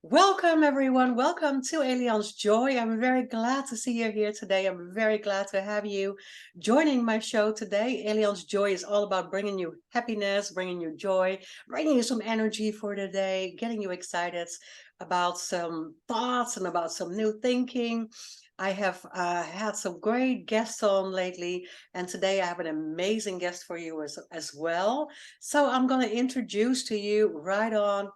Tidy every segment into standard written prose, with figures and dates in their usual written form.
Welcome, everyone. Welcome to Elian's Joy. I'm very glad to see you here today. I'm very glad to have you joining my show today. Elian's Joy is all about bringing you happiness, bringing you joy, bringing you some energy for the day, getting you excited about some thoughts and about some new thinking. I have had some great guests on lately, and today I have an amazing guest for you as well. So I'm going to introduce to you right on.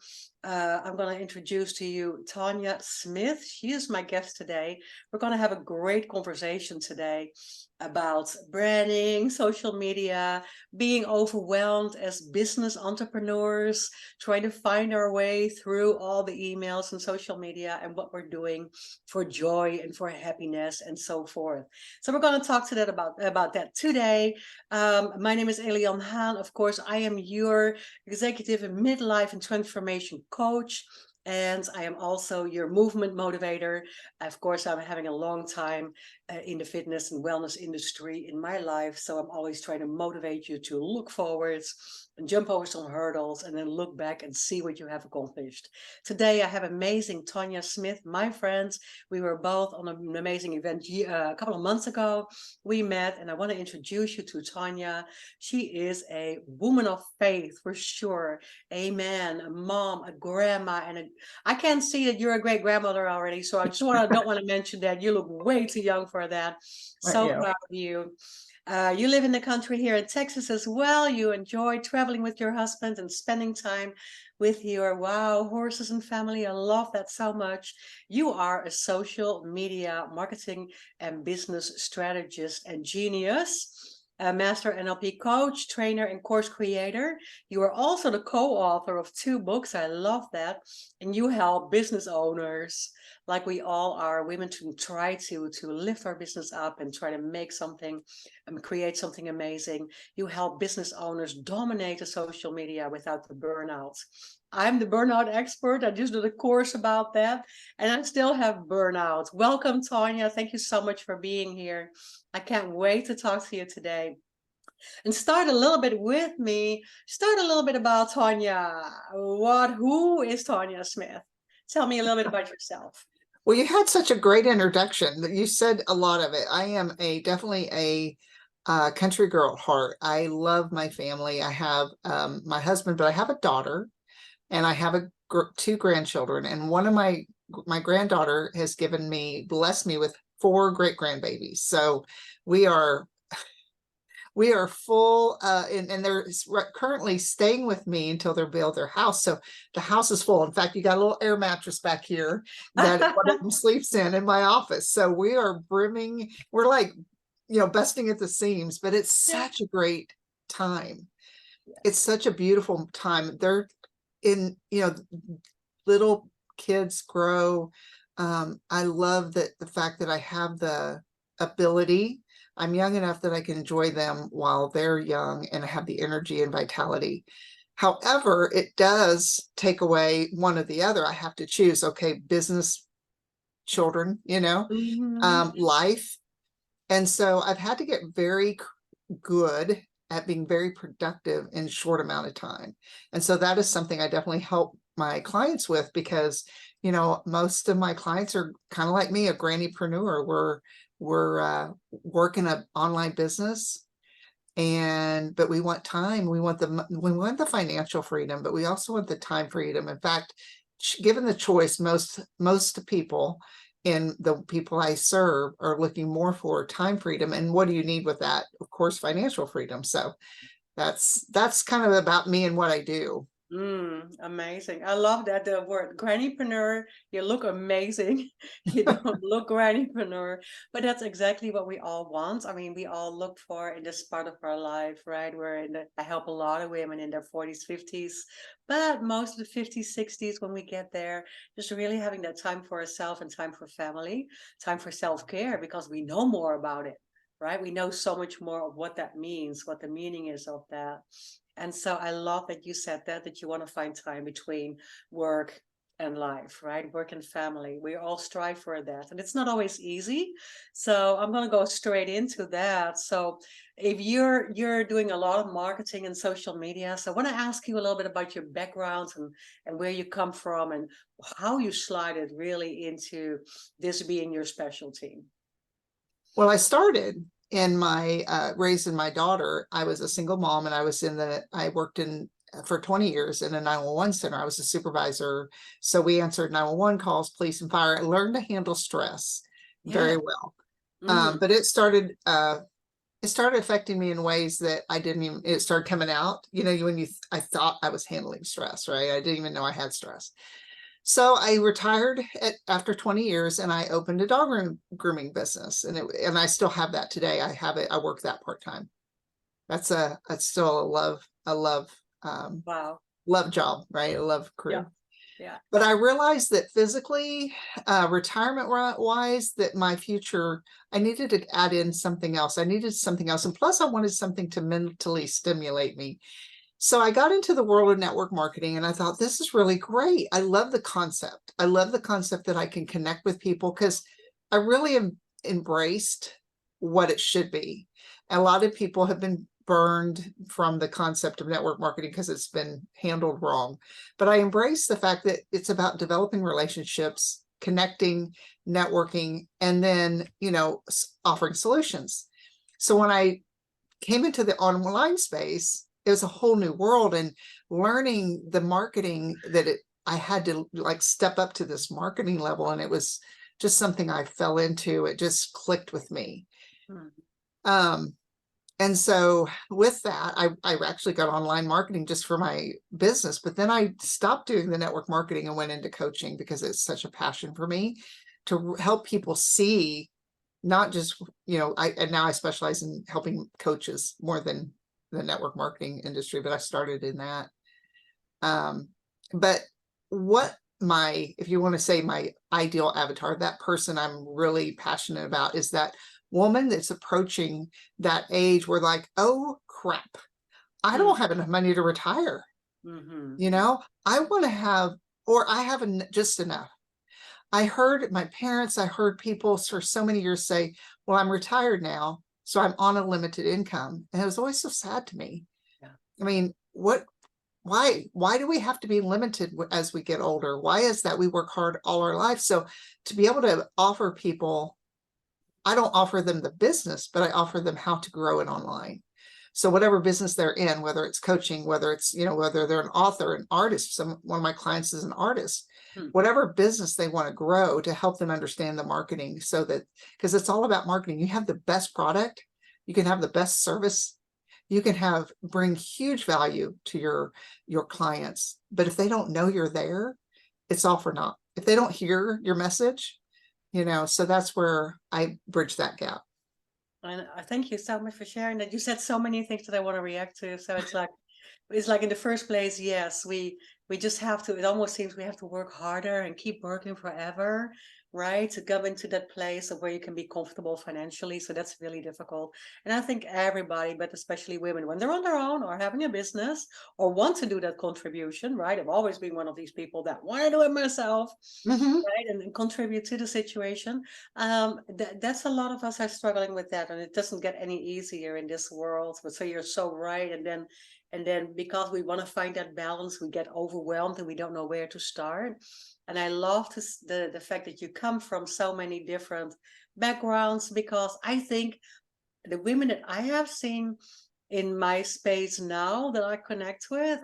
I'm going to introduce to you Tonia Smith. She is my guest today. We're going to have a great conversation today about branding, social media, being overwhelmed as business entrepreneurs, trying to find our way through all the emails and social media and what we're doing for joy and for happiness and so forth. So we're going to talk to that about that today. My name is Elian Haan. Of course, I am your executive and midlife and transformation coach. And I am also your movement motivator. Of course, I'm having a long time in the fitness and wellness industry in my life. So I'm always trying to motivate you to look forwards and jump over some hurdles and then look back and see what you have accomplished. Today, I have amazing Tonia Smith, my friend. We were both on an amazing event a couple of months ago. We met, and I want to introduce you to Tonia. She is a woman of faith for sure. Amen. A mom, a grandma, and I can't see that you're a great grandmother already. So I just don't want to mention that. You look way too young for that. Aren't So you? proud of you. You live in the country here in Texas as well. You enjoy traveling with your husband and spending time with your horses and family. I love that so much. You are a social media marketing and business strategist and genius, a master NLP coach, trainer, and course creator. You are also the co-author of 2 books. I love that. And you help business owners, like we all are, women, to try to lift our business up and try to make something and create something amazing. You help business owners dominate the social media without the burnout. I'm the burnout expert. I just did a course about that, and I still have burnout. Welcome, Tonia. Thank you so much for being here. I can't wait to talk to you today. And start a little bit with me. Start a little bit about Tonia. Who is Tonia Smith? Tell me a little bit about yourself. Well, you had such a great introduction that you said a lot of it. I am definitely a country girl at heart. I love my family. I have my husband, but I have a daughter, and I have 2 grandchildren. And one of my granddaughter has blessed me with 4 great grandbabies. So we are we are full, and they're currently staying with me until they build their house. So the house is full. In fact, you got a little air mattress back here that one of them sleeps in my office. So we are brimming. We're like, busting at the seams, but it's such a great time. It's such a beautiful time. They're in, little kids grow. I love that the fact that I have the ability. I'm young enough that I can enjoy them while they're young and have the energy and vitality. However, it does take away one or the other. I have to choose, okay, business, children, Mhm. life. And so I've had to get very good at being very productive in a short amount of time. And so that is something I definitely help my clients with, because, most of my clients are kind of like me, a grannypreneur. We're working an online business, but we want time. We want the financial freedom, but we also want the time freedom. In fact, given the choice, most people and the people I serve are looking more for time freedom. And what do you need with that? Of course, financial freedom. So that's kind of about me and what I do. Amazing. I love that, the word grannypreneur. You look amazing. You don't look grannypreneur, but that's exactly what we all want. I mean, we all look for in this part of our life, right? I help a lot of women in their 40s, 50s, but most of the 50s, 60s, when we get there, just really having that time for ourselves and time for family, time for self-care, because we know more about it, right? We know so much more of what that means, what the meaning is of that. And so I love that you said that you want to find time between work and life, right? Work and family. We all strive for that. And it's not always easy. So I'm going to go straight into that. So if you're doing a lot of marketing and social media, so I want to ask you a little bit about your background and where you come from and how you slided really into this being your specialty. Well, I started in my raising my daughter. I was a single mom, and I worked in for 20 years in a 911 center. I was a supervisor. So we answered 911 calls, police and fire. I learned to handle stress Yeah. very well. Mm, But it started affecting me in ways that I didn't even, it started coming out, I thought I was handling stress, right? I didn't even know I had stress. So I retired after 20 years, and I opened a dog grooming business, and I still have that today. I have it. I work that part-time. That's still a um, wow. love job, right? A love Yeah. career. Yeah. But I realized that physically, retirement wise, that my future, I needed to add in something else. I needed something else. And plus I wanted something to mentally stimulate me. So I got into the world of network marketing, and I thought, this is really great. I love the concept. I love the concept that I can connect with people, because I really embraced what it should be. A lot of people have been burned from the concept of network marketing because it's been handled wrong. But I embrace the fact that it's about developing relationships, connecting, networking, and then, offering solutions. So when I came into the online space, it was a whole new world, and learning the marketing I had to like step up to this marketing level. And it was just something I fell into. It just clicked with me. Mm, Um, and so with that, I actually got online marketing just for my business, but then I stopped doing the network marketing and went into coaching, because it's such a passion for me to help people see, not just, and now I specialize in helping coaches more than the network marketing industry, but I started in that. But if you want to say my ideal avatar, that person I'm really passionate about, is that woman that's approaching that age where, like, oh crap, I mm, don't have enough money to retire. mm-hmm. I want to have, or I have just enough. I heard people for so many years say, well, I'm retired now, so I'm on a limited income. And it was always so sad to me. Yeah. I mean, why do we have to be limited as we get older? Why is that? We work hard all our life. So to be able to offer people, I don't offer them the business, but I offer them how to grow it online. So whatever business they're in, whether it's coaching, whether it's, whether they're an author, an artist, one of my clients is an artist, Mm, whatever business they want to grow, to help them understand the marketing, so that, because it's all about marketing. You have the best product, you can have the best service, you can bring huge value to your clients. But if they don't know you're there, it's all for naught. If they don't hear your message, so that's where I bridge that gap. and I thank you so much for sharing that. You said so many things that I want to react to. So it's like in the first place, yes, we just have to, it almost seems we have to work harder and keep working forever, right, to go into that place of where you can be comfortable financially. So that's really difficult. And I think everybody, but especially women, when they're on their own or having a business or want to do that contribution, right, I've always been one of these people that want to do it myself, Mm-hmm. right, and contribute to the situation. That's a lot of us are struggling with that, and it doesn't get any easier in this world. But so you're so right. And then because we want to find that balance, we get overwhelmed and we don't know where to start. And I love the fact that you come from so many different backgrounds, because I think the women that I have seen in my space now that I connect with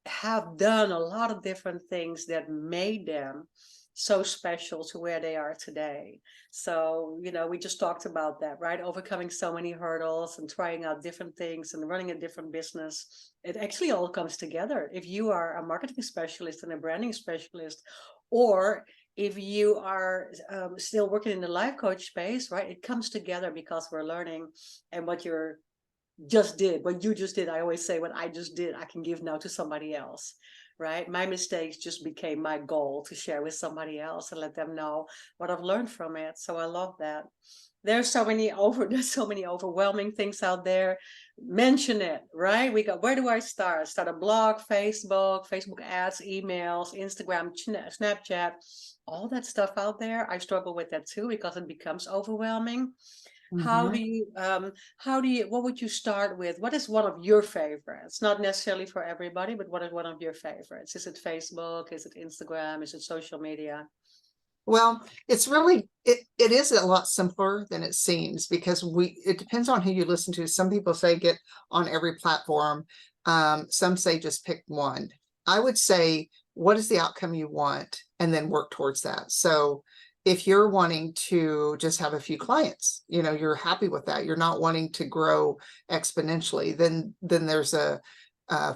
have done a lot of different things that made them so special to where they are today. So, we just talked about that, right? Overcoming so many hurdles and trying out different things and running a different business. It actually all comes together. If you are a marketing specialist and a branding specialist, or if you are still working in the life coach space, right? It comes together because we're learning, and what you're just did, what you just did. I always say what I just did, I can give now to somebody else, right? My mistakes just became my goal to share with somebody else and let them know what I've learned from it. So I love that. There's so many overwhelming things out there. Mention it, right? We go, where do I start? Start a blog, Facebook ads, emails, Instagram, Snapchat, all that stuff out there. I struggle with that too because it becomes overwhelming. How Mhm. do you what would you start with? What is one of your favorites? Not necessarily for everybody, but what is one of your favorites? Is it Facebook? Is it Instagram? Is it social media? Well, it's really it is a lot simpler than it seems because it depends on who you listen to. Some people say get on every platform. Some say just pick one. I would say what is the outcome you want and then work towards that. So if you're wanting to just have a few clients, you know, you're happy with that. You're not wanting to grow exponentially, then there's a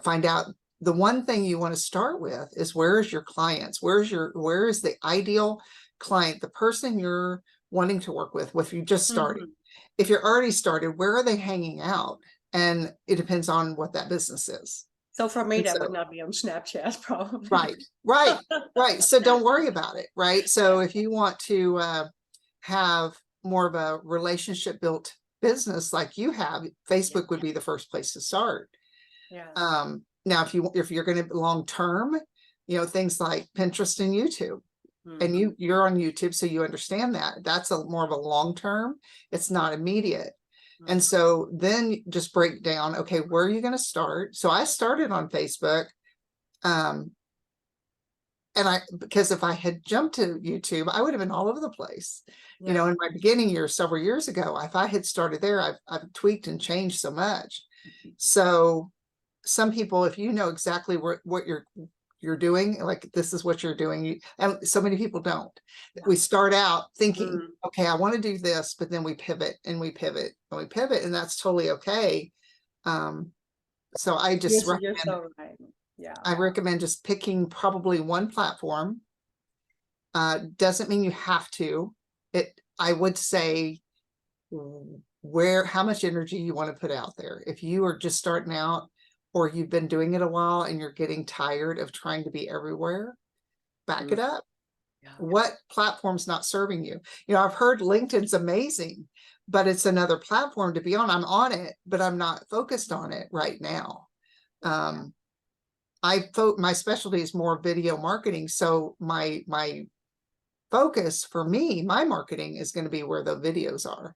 find out the one thing you want to start with is where is your clients? Where is the ideal client, the person you're wanting to work with if you just started. Mhm. If you're already started, where are they hanging out? And it depends on what that business is. So for me, And that would so, not be on Snapchat, probably. right, right, right. So don't worry about it, right? So if you want to have more of a relationship built business like you have, Yeah, Facebook would be the first place to start. yeah. Now, if you're going to long term, you know, things like Pinterest and YouTube, and Mhm. you're on YouTube, so you understand that that's a more of a long term. It's not immediate. And Mhm. so then just break down, okay, where are you going to start? So I started on Facebook. Um, and because if I had jumped to YouTube, I would have been all over the place. You know, Yeah. in my beginning years, several years ago, if I had started there, I've tweaked and changed so much. So some people, if you know exactly what you're doing, like this is what you're doing, and so many people don't. Yeah. We start out thinking, Mm. okay, I want to do this, but then we pivot and we pivot and we pivot, and that's totally okay. Um, so You're so right. Yeah. I recommend just picking probably one platform. Doesn't mean you have to. I would say how much energy you want to put out there. If you are just starting out or you've been doing it a while and you're getting tired of trying to be everywhere, back Mm. it up. Yeah. What platform's not serving you? You know, I've heard LinkedIn's amazing, but it's another platform to be on. I'm on it, but I'm not focused on it right now. Yeah. Um, my specialty is more video marketing. So my focus for me, my marketing is going to be where the videos are.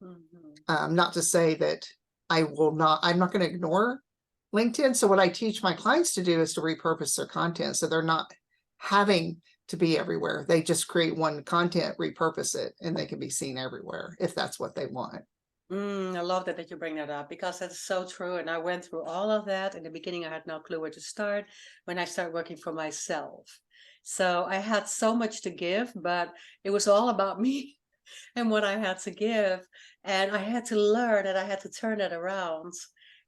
Mhm. Not to say that I'm not going to ignore LinkedIn. So what I teach my clients to do is to repurpose their content. So they're not having to be everywhere. They just create one content, repurpose it, and they can be seen everywhere if that's what they want. I love that you bring that up because that's so true. And I went through all of that. In the beginning, I had no clue where to start when I started working for myself. So I had so much to give, but it was all about me and what I had to give. And I had to learn that I had to turn it around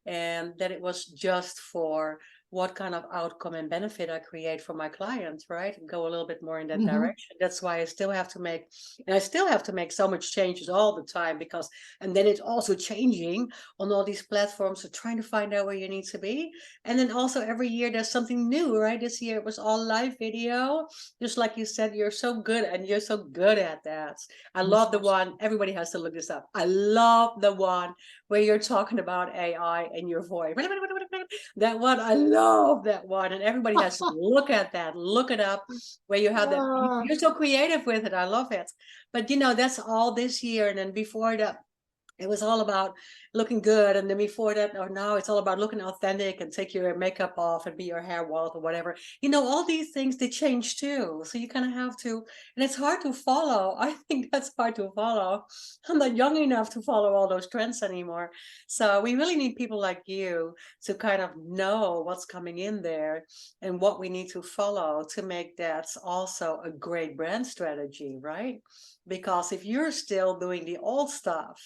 and that it was just for what kind of outcome and benefit I create for my clients, right? And go a little bit more in that Mhm. direction. That's why I still have to make so much changes all the time because, and then it's also changing on all these platforms. So trying to find out where you need to be. And then also every year there's something new, right? This year it was all live video. Just like you said, you're so good and you're so good at that. I love the one, everybody has to look this up. I love the one where you're talking about AI and your voice. That one, I love that one. And everybody has to look at that, look it up, where you have that. Ah, You're so creative with it. I love it. But that's all this year. And then before that, it was all about looking good, and then before that, or now it's all about looking authentic and take your makeup off and be your hair wall or whatever. All these things, they change too, so you kind of have to, and it's hard to follow. I think that's hard to follow. I'm not young enough to follow all those trends anymore, so we really need people like you to kind of know what's coming in there and what we need to follow to make that also a great brand strategy, right? Because if you're still doing the old stuff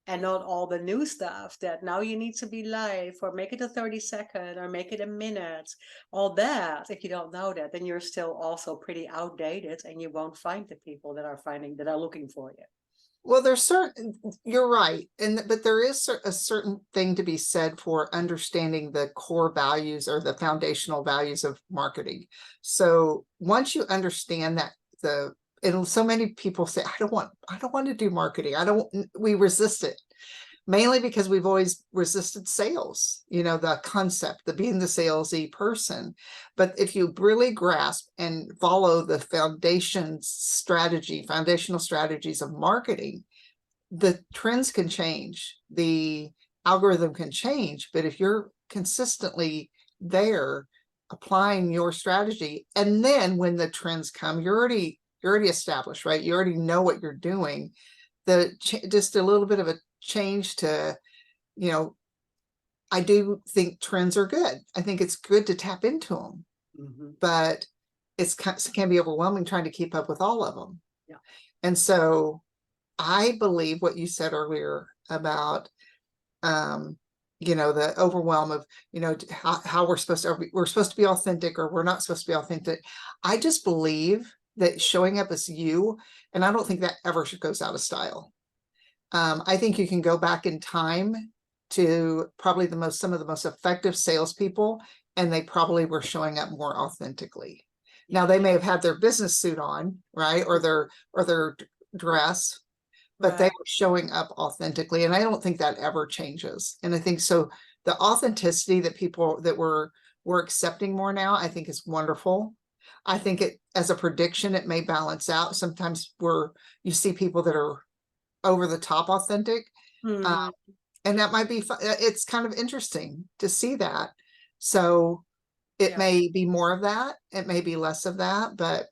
and not all the new stuff that now you need to be live or make it a 30-second or make it a minute, all that, if you don't know that, then you're still also pretty outdated and you won't find the people that are looking for you. Well, there's certain, you're right. But there is a certain thing to be said for understanding the core values or the foundational values of marketing. So once you understand that and so many people say, I don't want to do marketing. We resist it mainly because we've always resisted sales, the concept, the being the salesy person. But if you really grasp and follow the foundational strategies of marketing, the trends can change, the algorithm can change, but if you're consistently there applying your strategy, and then when the trends come, you're already established, right? You already know what you're doing. Just a little bit of a change to, I do think trends are good. I think it's good to tap into them, but it can be overwhelming trying to keep up with all of them. Yeah. And so I believe what you said earlier about, the overwhelm of, how we're supposed to be authentic, or we're not supposed to be authentic. I just believe that showing up as you, and I don't think that ever goes out of style. I think you can go back in time to probably some of the most effective salespeople, and they probably were showing up more authentically. Yeah. Now they may have had their business suit on, right, or their dress, but they were showing up authentically, and I don't think that ever changes. And I think so. The authenticity that we're accepting more now, I think is wonderful. I think as a prediction, it may balance out. Sometimes you see people that are over the top authentic. And that might be fun. It's kind of interesting to see that. So it may be more of that. It may be less of that, but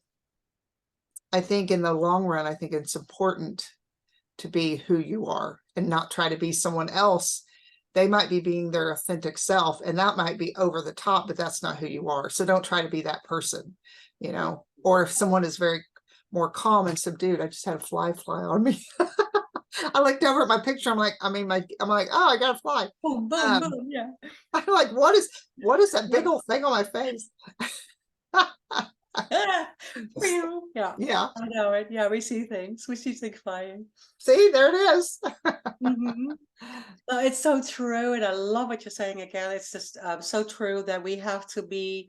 I think in the long run, I think it's important to be who you are and not try to be someone else. They might be being their authentic self, and that might be over the top, but that's not who you are. So don't try to be that person, or if someone is very more calm and subdued. I just had a fly on me. I looked over at my picture. I'm like, oh, I got a fly. Boom, boom, boom. Yeah. I'm like, what is that big old thing on my face? Yeah. Yeah. I know it. Yeah, we see things flying. See, there it is. No, it's so true, and I love what you're saying again. It's just so true that we have to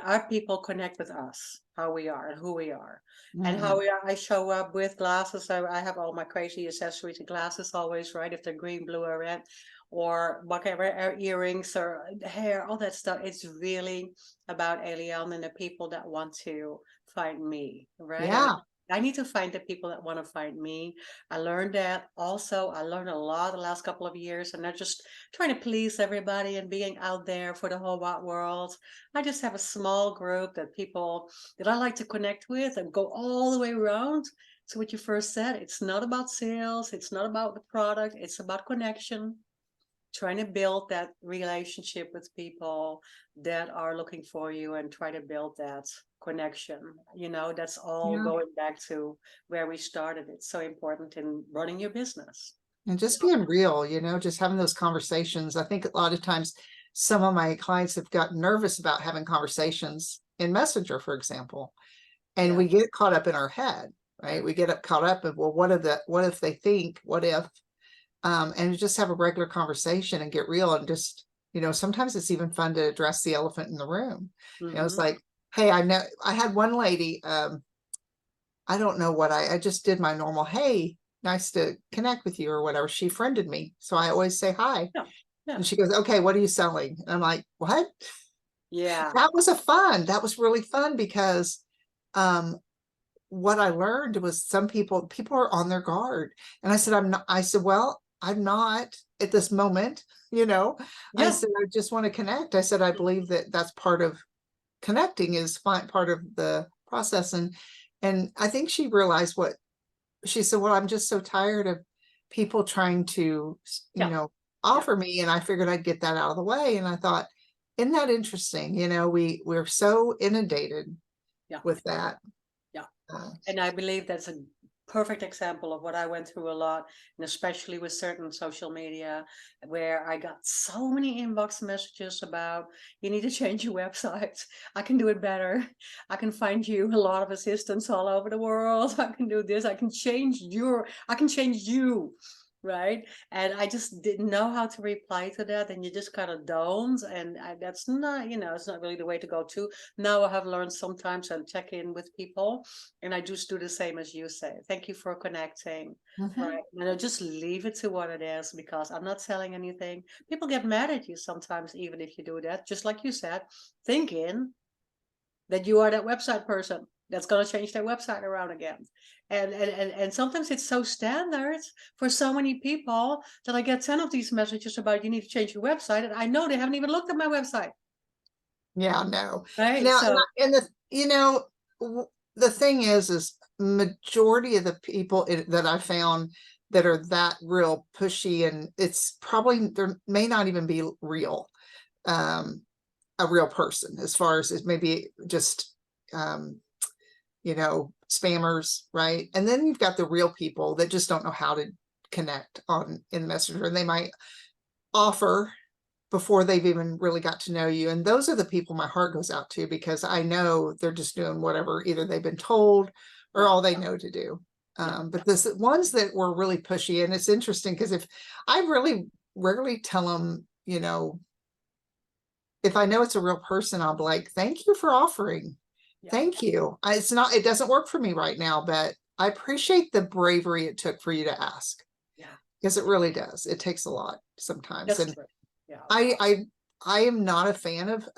our people connect with us, how we are and who we are, and how we are. I show up with glasses. I have all my crazy accessories and glasses always, right? If they're green, blue, or red, or whatever, earrings or hair, all that stuff. It's really about Eliane and the people that want to find me, right? Yeah. I need to find the people that want to find me. I learned that also. I learned a lot the last couple of years, and not just trying to please everybody and being out there for the whole wide world. I just have a small group that people that I like to connect with and go all the way around. So what you first said, it's not about sales. It's not about the product. It's about connection, trying to build that relationship with people that are looking for you and try to build that connection. That's all going back to where we started. It's so important in running your business. And just being real, just having those conversations. I think a lot of times some of my clients have gotten nervous about having conversations in Messenger, for example, and we get caught up in our head, right? We get caught up in, well, what if they think, what if, and just have a regular conversation and get real, and just, sometimes it's even fun to address the elephant in the room. It's like, hey, I know I had one lady, I don't know what I just did my normal, hey, nice to connect with you or whatever. She friended me. So I always say hi. Yeah. And she goes, okay, what are you selling? And I'm like, what? Yeah. That was really fun because, what I learned was some people are on their guard. And I said, well, I'm not at this moment, I said, I just want to connect. I said, I believe that that's part of connecting, is part of the process. And I think she realized what she said. Well, I'm just so tired of people trying to, offer me. And I figured I'd get that out of the way. And I thought, isn't that interesting? We're so inundated with that. Yeah. And I believe that's a perfect example of what I went through a lot, and especially with certain social media, where I got so many inbox messages about you need to change your website. I can do it better. I can find you a lot of assistants all over the world. I can do this. I can change you. Right. And I just didn't know how to reply to that. And you just kind of don't. And that's not, it's not really the way to go to. Now I have learned sometimes and check in with people. And I just do the same as you say. Thank you for connecting. Mhm. Right. And I just leave it to what it is because I'm not selling anything. People get mad at you sometimes, even if you do that, just like you said, thinking that you are that website person that's going to change their website around again. And sometimes it's so standard for so many people that I get 10 of these messages about you need to change your website. And I know they haven't even looked at my website. Yeah, no. Right. Now, So and the thing is majority of the people that I found that are that real pushy, and it's probably there may not even be real, a real person, as far as it may be just spammers, right? And then you've got the real people that just don't know how to connect in Messenger, and they might offer before they've even really got to know you. And those are the people my heart goes out to, because I know they're just doing whatever either they've been told or yeah, all they know to do. yeah, But the ones that were really pushy, and it's interesting because if I really rarely tell them, if I know it's a real person, I'll be like, thank you for offering. yeah, Thank you. It doesn't work for me right now, but I appreciate the bravery it took for you to ask, yeah. because it really does. It takes a lot sometimes. That's And true. Yeah. I am not a fan of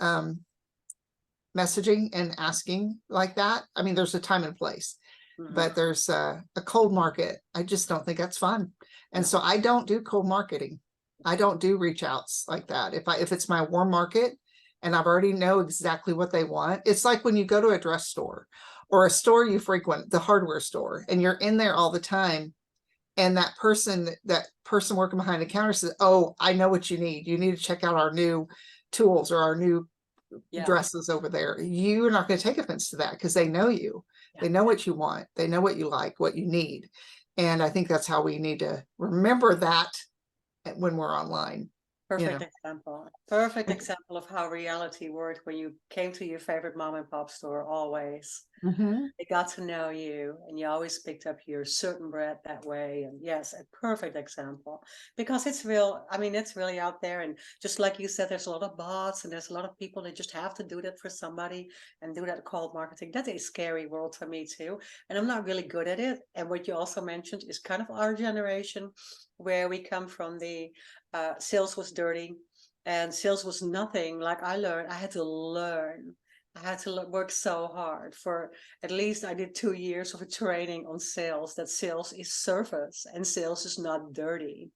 messaging and asking like that. I mean, there's a time and place, but there's a cold market. I just don't think that's fun. And No. so I don't do cold marketing. I don't do reach outs like that. If it's my warm market and I've already know exactly what they want, it's like when you go to a dress store or a store you frequent, the hardware store, and you're in there all the time. And that person working behind the counter says, oh, I know what you need. You need to check out our new tools or our new Yeah. dresses over there. You're not going to take offense to that because they know you. Yeah. They know what you want. They know what you like, what you need. And I think that's how we need to remember that when we're online. Perfect example. Perfect example of how reality worked when you came to your favorite mom and pop store always. Mhm. They got to know you and you always picked up your certain bread that way. And yes, a perfect example because it's real. I mean, it's really out there. And just like you said, there's a lot of bots and there's a lot of people that just have to do that for somebody and do that cold marketing. That's a scary world for me too. And I'm not really good at it. And what you also mentioned is kind of our generation where we come from the sales was dirty and sales was nothing. Like I had to learn. I had to work so hard for at least I did 2 years of a training on sales, that sales is service and sales is not dirty,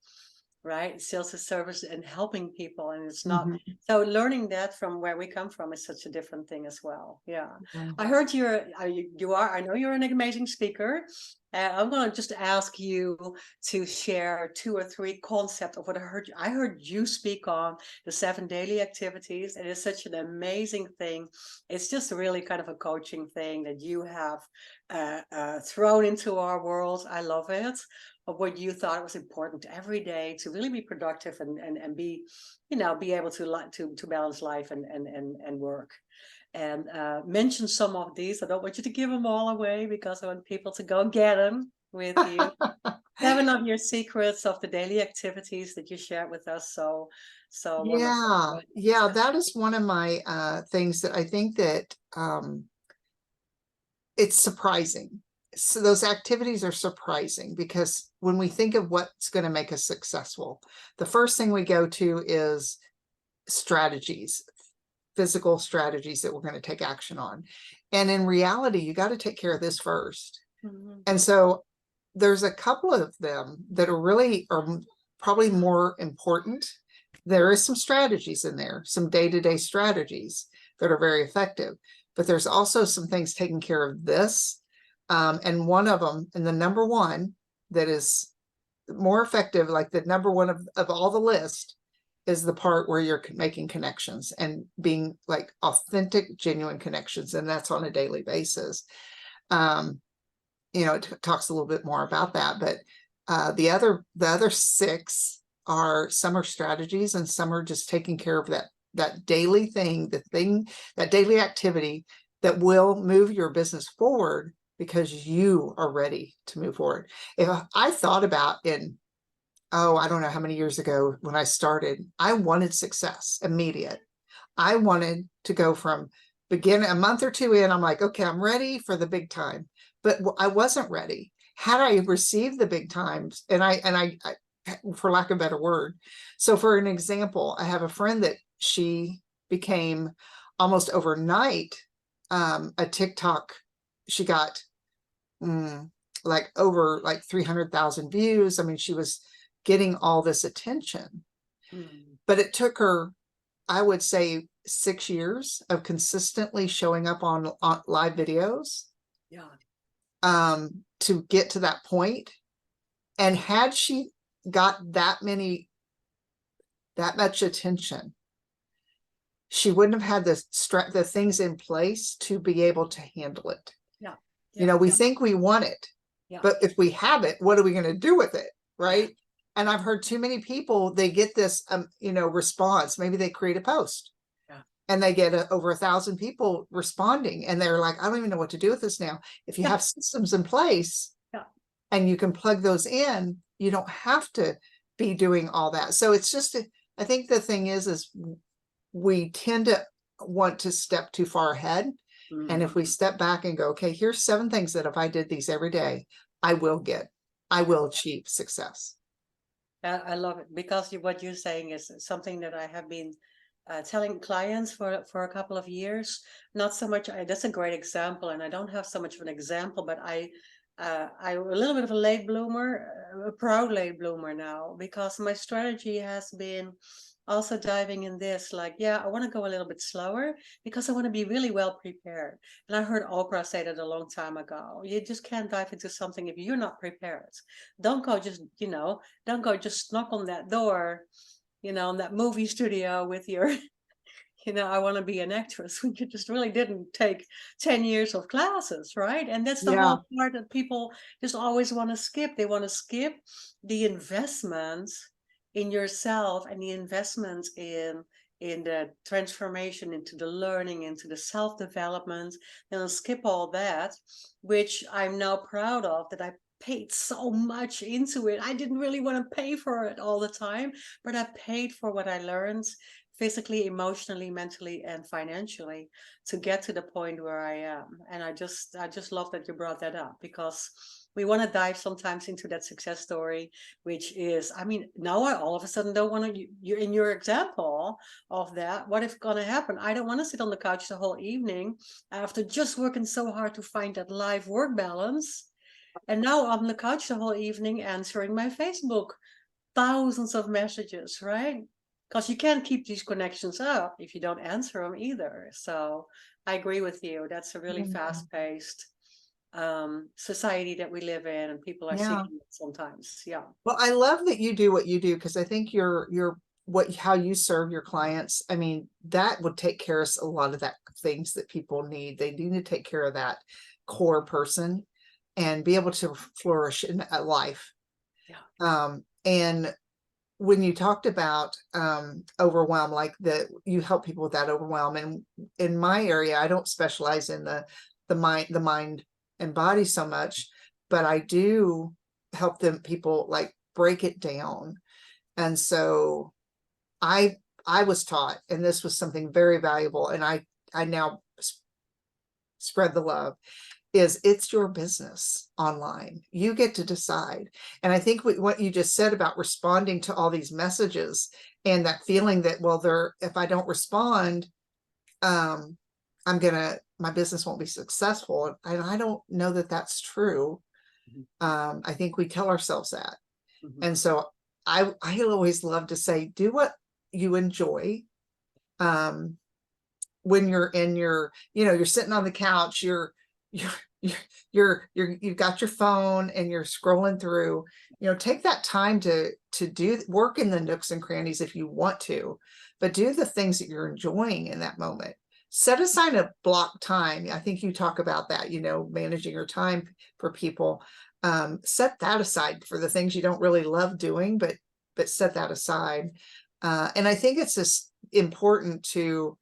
right? Sales is service and helping people. And it's not, Mhm. so learning that from where we come from is such a different thing as well. Yeah. Yeah. I heard I know you're an amazing speaker. I'm going to just ask you to share 2 or 3 concepts of what I heard you speak on the 7 daily activities. It is such an amazing thing. It's just really kind of a coaching thing that you have thrown into our world. I love it. Of what you thought was important every day to really be productive and be, be able to balance life and work. And mention some of these. I don't want you to give them all away because I want people to go get them with you. 7 of your secrets of the daily activities that you shared with us. So wonderful. Yeah. Yeah. That is one of my things that I think that it's surprising. So those activities are surprising because when we think of what's going to make us successful, the first thing we go to is strategies, physical strategies that we're going to take action on. And in reality, you got to take care of this first. Mhm. And so there's a couple of them that are probably more important. There is some strategies in there, some day-to-day strategies that are very effective, but there's also some things taking care of this. And one of them, and the number one that is more effective, like the number one of all the list, is the part where you're making connections and being like authentic, genuine connections. And that's on a daily basis. it talks a little bit more about that, but the other 6 are, some are strategies and some are just taking care of that daily thing, that daily activity that will move your business forward because you are ready to move forward. If I thought about I don't know how many years ago when I started, I wanted success immediate. I wanted to go from a month or 2 in, I'm like, okay, I'm ready for the big time, but I wasn't ready. Had I received the big times, and I for lack of a better word. So for an example, I have a friend that she became almost overnight, a TikTok. She got like over like 300,000 views. I mean, she was getting all this attention, but it took her, I would say, 6 years of consistently showing up on live videos, to get to that point. And had she got that much attention, she wouldn't have had the things in place to be able to handle it. We think we want it, but if we have it, what are we going to do with it? Right. And I've heard too many people, they get this, response. Maybe they create a post and they get over 1,000 people responding, and they're like, I don't even know what to do with this now. If you have systems in place and you can plug those in, you don't have to be doing all that. So it's just, I think the thing is we tend to want to step too far ahead. And if we step back and go, okay, here's 7 things that if I did these every day, I will achieve success. I love it, because what you're saying is something that I have been telling clients for a couple of years. Not so much, that's a great example, and I don't have so much of an example, but I'm a little bit of a late bloomer, a proud late bloomer now, because my strategy has been also diving in this, like, I want to go a little bit slower because I want to be really well prepared. And I heard Oprah say that a long time ago. You just can't dive into something if you're not prepared. Don't go just knock on that door, in that movie studio with your, I want to be an actress, when you just really didn't take 10 years of classes, right? And that's the whole part that people just always want to skip. They want to skip the investments in yourself and the investments in the transformation, into the learning, into the self-development. And skip all that, which I'm now proud of, that I paid so much into it. I didn't really want to pay for it all the time, but I paid for what I learned physically, emotionally, mentally, and financially to get to the point where I am. And I just love that you brought that up, because we want to dive sometimes into that success story, which is, I mean, now I all of a sudden don't want to, you're in your example of that. What if going to happen? I don't want to sit on the couch the whole evening after just working so hard to find that life work balance. And now I'm on the couch the whole evening answering my Facebook thousands of messages, right? Because you can't keep these connections up if you don't answer them either. So I agree with you. That's a really fast-paced society that we live in, and people are seeking it sometimes. Well, I love that you do what you do, because I think how you serve your clients, I mean, that would take care of a lot of that things that people need. They need to take care of that core person and be able to flourish in a life. And when you talked about overwhelm, like you help people with that overwhelm, and in my area, I don't specialize in the mind and body so much, but I do help people like break it down. And so I was taught, and this was something very valuable, and I now spread the love, is it's your business online. You get to decide. And I think what you just said about responding to all these messages, and that feeling that, well, if I don't respond, my business won't be successful. And I don't know that that's true. I think we tell ourselves that. And so I always love to say, do what you enjoy. When you're in you're sitting on the couch, you've got your phone and you're scrolling through, take that time to do work in the nooks and crannies if you want to, but do the things that you're enjoying in that moment. set aside a block time. I think you talk about that, managing your time for people. Set that aside for the things you don't really love doing, but set that aside. And I think it's just important to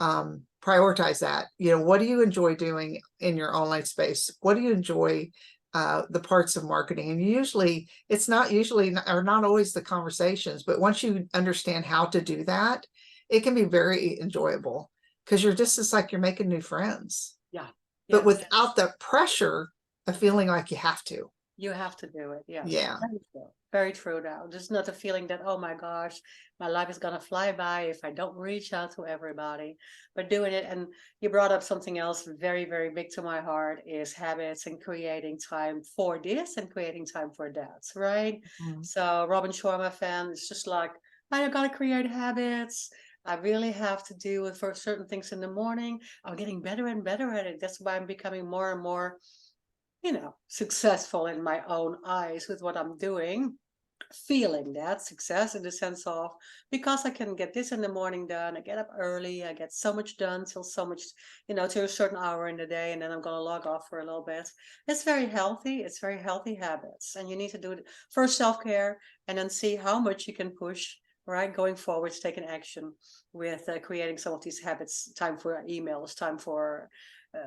prioritize that. What do you enjoy doing in your online space? What do you enjoy the parts of marketing? And usually it's not always the conversations, but once you understand how to do that, it can be very enjoyable, because it's like you're making new friends. Yeah. But without the pressure of feeling like you have to. You have to do it. Yes. Yeah. Very true. Very true now. There's not a feeling that, oh my gosh, my life is gonna fly by if I don't reach out to everybody. But doing it, and you brought up something else very, very big to my heart, is habits and creating time for this and creating time for that, right? Mhm. So Robin Sharma fan, it's just like, I gotta create habits. I really have to do it for certain things in the morning. I'm getting better and better at it. That's why I'm becoming more and more successful in my own eyes with what I'm doing, feeling that success in the sense of, because I can get this in the morning done, I get up early, I get so much done till so much, to a certain hour in the day, and then I'm going to log off for a little bit. It's very healthy. It's very healthy habits. And you need to do it for self-care, and then see how much you can push, right? Going forward, taking action with creating some of these habits, time for emails, time for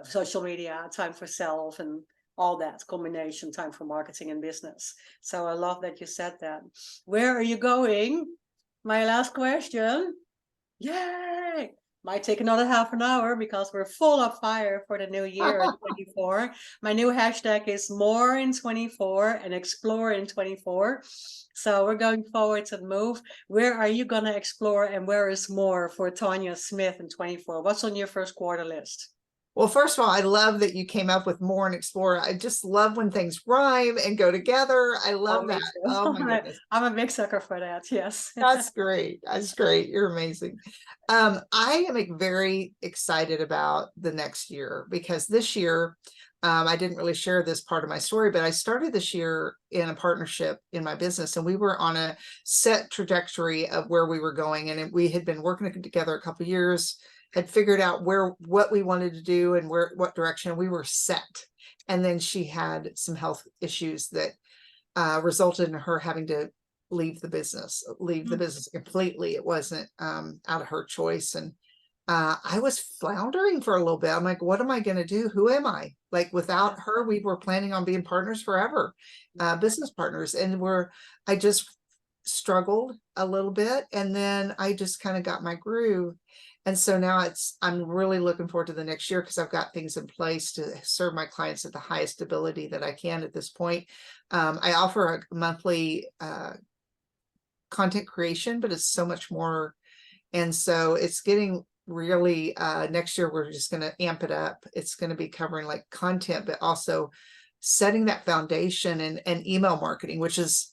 social media, time for self, and all that combination, time for marketing and business. So I love that you said that. Where are you going? My last question. Yay! Might take another half an hour because we're full of fire for the new year in 24. My new hashtag is more in 24 and explore in 24. So we're going forward to move. Where are you going to explore, and where is more for Tonia Smith in 24? What's on your first quarter list? Well, first of all, I love that you came up with more and explore. I just love when things rhyme and go together. I love that. Oh my goodness. I'm a big sucker for that. Yes. That's great. That's great. You're amazing. I am very excited about the next year, because this year, I didn't really share this part of my story, but I started this year in a partnership in my business, and we were on a set trajectory of where we were going. And we had been working together a couple of years, had figured out what we wanted to do and what direction we were set. And then she had some health issues that resulted in her having to leave the business completely. It wasn't out of her choice. And I was floundering for a little bit. I'm like, what am I going to do? Who am I? Like, without her, we were planning on being partners forever, business partners. And I just struggled a little bit. And then I just kind of got my groove. And so now I'm really looking forward to the next year, because I've got things in place to serve my clients at the highest ability that I can at this point. I offer a monthly content creation, but it's so much more. And so it's getting really, next year, we're just going to amp it up. It's going to be covering like content, but also setting that foundation and email marketing, which is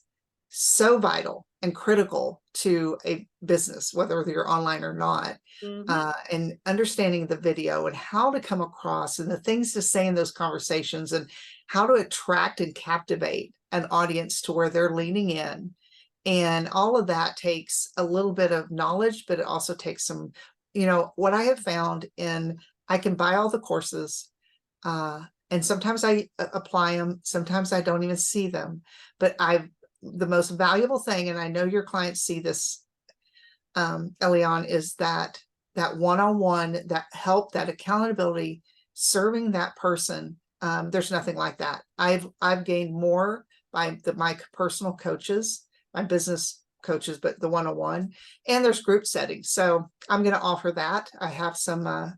so vital and critical to a business, whether you're online or not. And understanding the video and how to come across and the things to say in those conversations, and how to attract and captivate an audience to where they're leaning in. And all of that takes a little bit of knowledge, but it also takes some, what I have found I can buy all the courses, and sometimes I apply them, sometimes I don't even see them, but the most valuable thing, and I know your clients see this, Eliane, is that one-on-one, that help, that accountability, serving that person. There's nothing like that. I've gained more by my personal coaches, my business coaches, but the one-on-one, and there's group settings. So I'm going to offer that. I have some,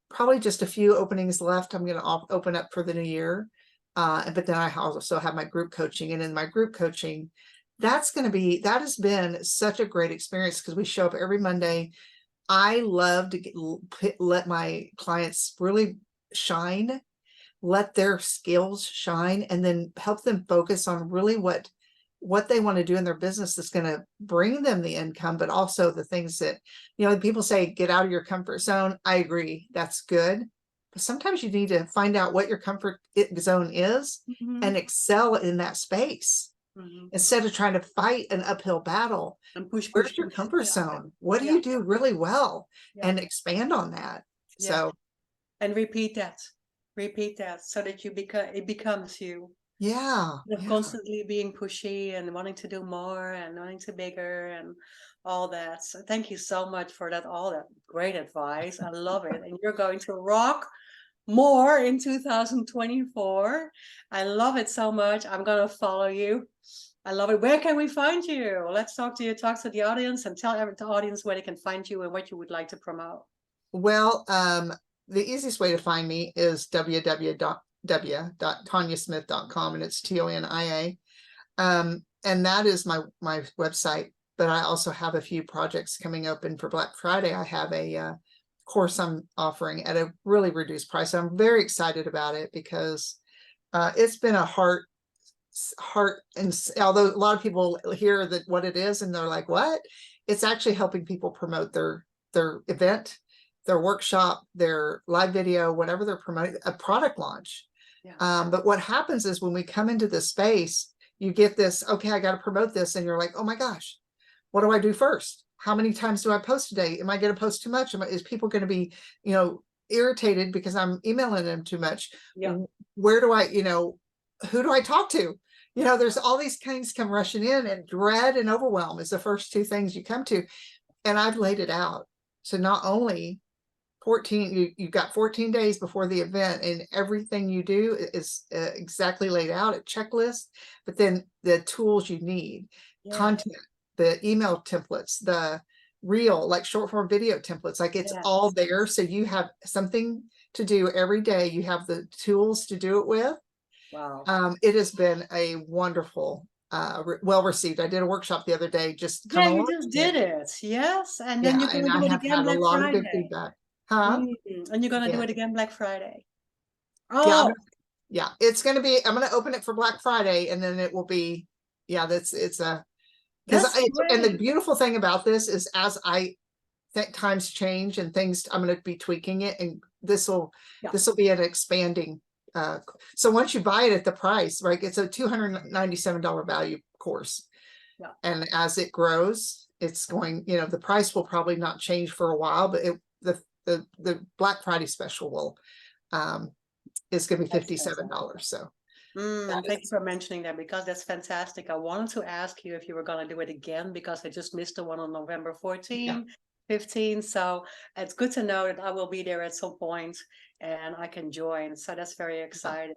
probably just a few openings left. I'm going to open up for the new year. But then I also have my group coaching, and in my group coaching, that has been such a great experience, because we show up every Monday. I love to let my clients really shine, let their skills shine, and then help them focus on really what they want to do in their business that's going to bring them the income, but also the things that, people say, get out of your comfort zone. I agree. That's good. But sometimes you need to find out what your comfort zone is and excel in that space. Instead of trying to fight an uphill battle. And where's your comfort zone? What do you do really well? And expand on that. Yeah. So And repeat that. Repeat that so that it becomes you. yeah, Of yeah. constantly being pushy and wanting to do more and wanting to bigger and all that. So thank you so much for that, all that great advice. I love it. And you're going to rock more in 2024. I love it so much. I'm going to follow you. I love it. Where can we find you? Let's talk to you, talk to the audience, and tell the audience where they can find you and what you would like to promote. Well, the easiest way to find me is www.toniasmith.com, and it's TONIA. And that is my website. But I also have a few projects coming up, and for Black Friday, I have a course I'm offering at a really reduced price. I'm very excited about it because it's been a heart, and although a lot of people hear that what it is and they're like, what? It's actually helping people promote their event, their workshop, their live video, whatever they're promoting, a product launch. Yeah. But what happens is when we come into this space, you get this, okay, I got to promote this. And you're like, oh my gosh, what do I do first? How many times do I post today? Am I going to post too much? Is people going to be, irritated because I'm emailing them too much? Yeah. Where do I, who do I talk to? There's all these things come rushing in, and dread and overwhelm is the first two things you come to. And I've laid it out. So not only 14, you've got 14 days before the event, and everything you do is exactly laid out, a checklist, but then the tools you need, content, the email templates, the reel, like short form video templates, like it's all there. So you have something to do every day. You have the tools to do it with. Wow. It has been a wonderful, well received. I did a workshop the other day, just kind Yeah, of you just did it. Yes. And then you're going and to I do it have again had a Black lot of good Friday. feedback. Huh? And you're going to do Yeah. it again Black Friday. Yeah, Oh, yeah, it's going to be, I'm going to open it for Black Friday, and then it will be, yeah, it's a, because that's and the great. beautiful thing about this is, as I think times change and things, I'm going to be tweaking it, and this will be an expanding. So once you buy it at the price, right, it's a $297 value course. Yeah. And as it grows, it's going, the price will probably not change for a while, but the Black Friday special will, is going to be $57. So Thank you for mentioning that, because that's fantastic. I wanted to ask you if you were going to do it again, because I just missed the one on November 14, 15. So it's good to know that I will be there at some point and I can join. So that's very exciting.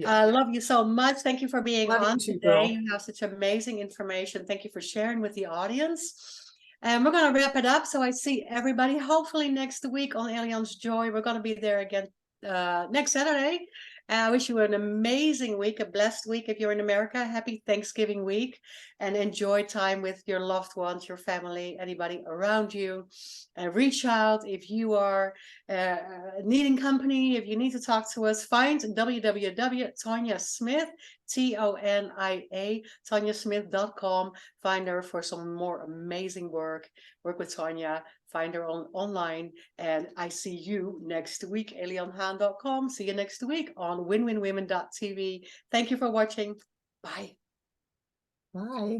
I love you so much. Thank you for being love you on too, today. girl. You have such amazing information. Thank you for sharing with the audience. And we're going to wrap it up. So I see everybody hopefully next week on Allianz Joy. We're going to be there again next Saturday. I wish you an amazing week, a blessed week if you're in America. Happy Thanksgiving week, and enjoy time with your loved ones, your family, anybody around you. Reach out if you are needing company, if you need to talk to us. Find www.Tonia Smith, Tonia, ToniaSmith.com. Find her for some more amazing work. Work with Tonia. Find her online. And I see you next week, elianhaan.com. See you next week on winwinwomen.tv. Thank you for watching. Bye. Bye.